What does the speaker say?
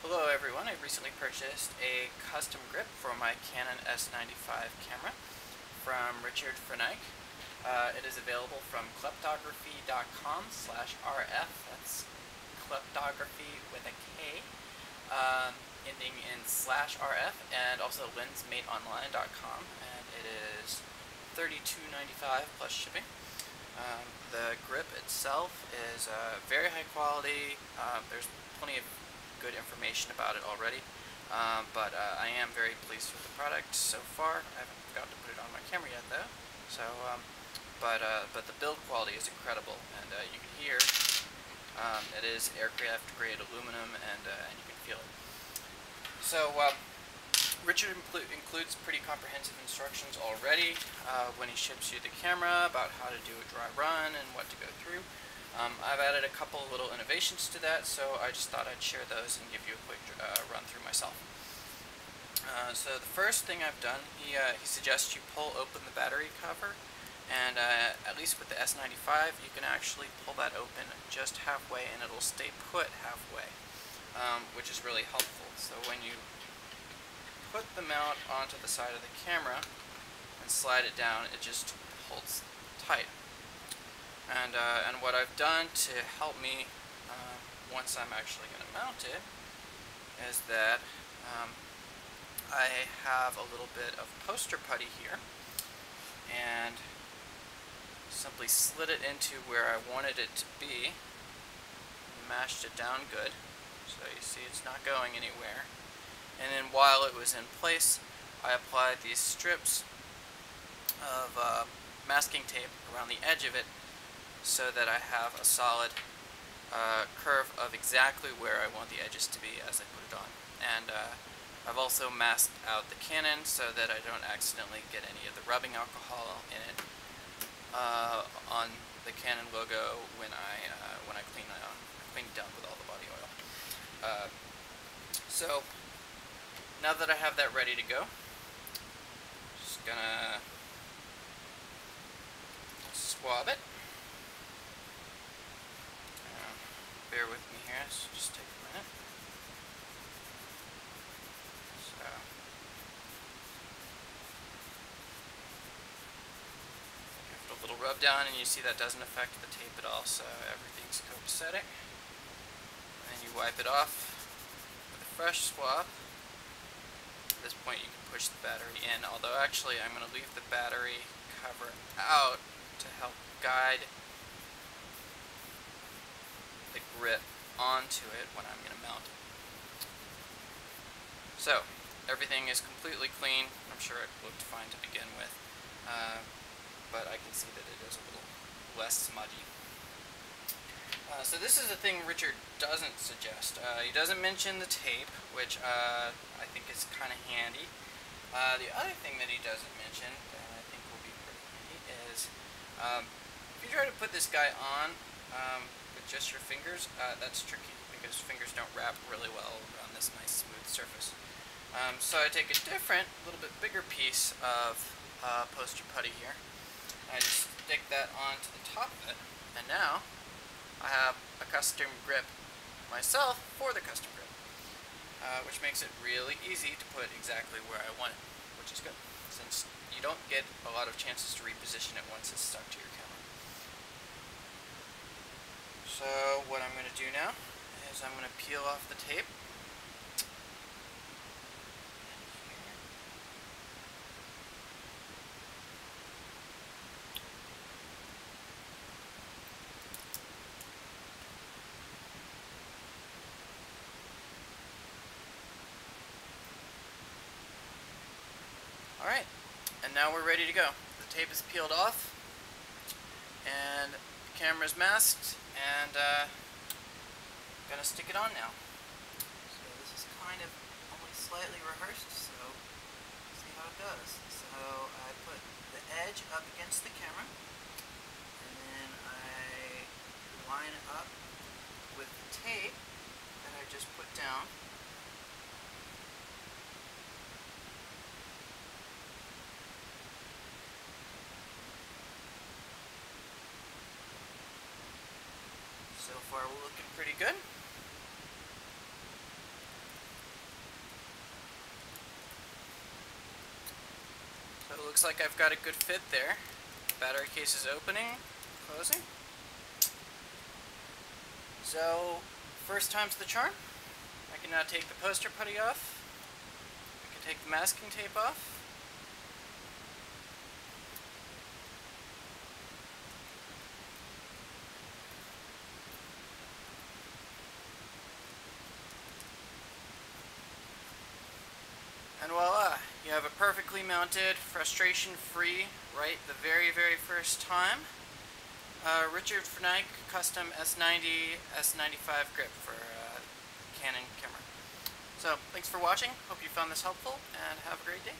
Hello everyone, I recently purchased a custom grip for my Canon S95 camera from Richard Franiec. It is available from kleptography.com/rf, that's kleptography with a K, ending in /rf, and also lensmateonline.com, and it is $32.95 plus shipping. The grip itself is very high quality. There's plenty of good information about it already, but I am very pleased with the product so far. I haven't got to put it on my camera yet though, so but the build quality is incredible, and you can hear it is aircraft grade aluminum, and you can feel it. So Richard includes pretty comprehensive instructions already when he ships you the camera about how to do a dry run and what to go through. I've added a couple little innovations to that, so I just thought I'd share those and give you a quick run through myself. So the first thing I've done, he suggests you pull open the battery cover, and at least with the S95 you can actually pull that open just halfway and it'll stay put halfway, which is really helpful. So when you put the mount onto the side of the camera and slide it down, it just holds tight. And what I've done to help me once I'm actually going to mount it is that I have a little bit of poster putty here, and simply slid it into where I wanted it to be, mashed it down good, so you see it's not going anywhere. And then while it was in place, I applied these strips of masking tape around the edge of it so that I have a solid curve of exactly where I want the edges to be as I put it on. And I've also masked out the Canon so that I don't accidentally get any of the rubbing alcohol in it on the Canon logo when I clean it down with all the body oil. So now that I have that ready to go, just gonna swab it. Bear with me here, so just take a minute. So give it a little rub down, and you see that doesn't affect the tape at all, so everything's copacetic. And then you wipe it off with a fresh swab. At this point you can push the battery in, although actually I'm going to leave the battery cover out to help guide the grip onto it when I'm going to mount it. So everything is completely clean. I'm sure it looked fine to begin with, but I can see that it is a little less smudgy. So this is the thing Richard doesn't suggest. He doesn't mention the tape, which I think is kind of handy. The other thing that he doesn't mention, that I think will be pretty handy, is if you try to put this guy on with just your fingers, that's tricky because fingers don't wrap really well around this nice smooth surface. So I take a different, little bit bigger piece of poster putty here. I just stick that onto the top of it, and now I have a custom grip myself for the custom grip, which makes it really easy to put exactly where I want it, which is good, since you don't get a lot of chances to reposition it once it's stuck to your camera. So what I'm going to do now is I'm going to peel off the tape. Alright, and now we're ready to go. The tape is peeled off, and the camera's masked, and gonna stick it on now. So this is kind of only slightly rehearsed, so see how it goes. So I put the edge up against the camera, and then I line it up with the tape that I just put down. So far we're looking pretty good. it looks like I've got a good fit there. Battery case is opening, closing. So, first time's the charm. I can now take the poster putty off. I can take the masking tape off. And voila, you have a perfectly mounted, frustration-free, right the very, very first time, Richard Franiec custom S90, S95 grip for Canon camera. So, thanks for watching, hope you found this helpful, and have a great day.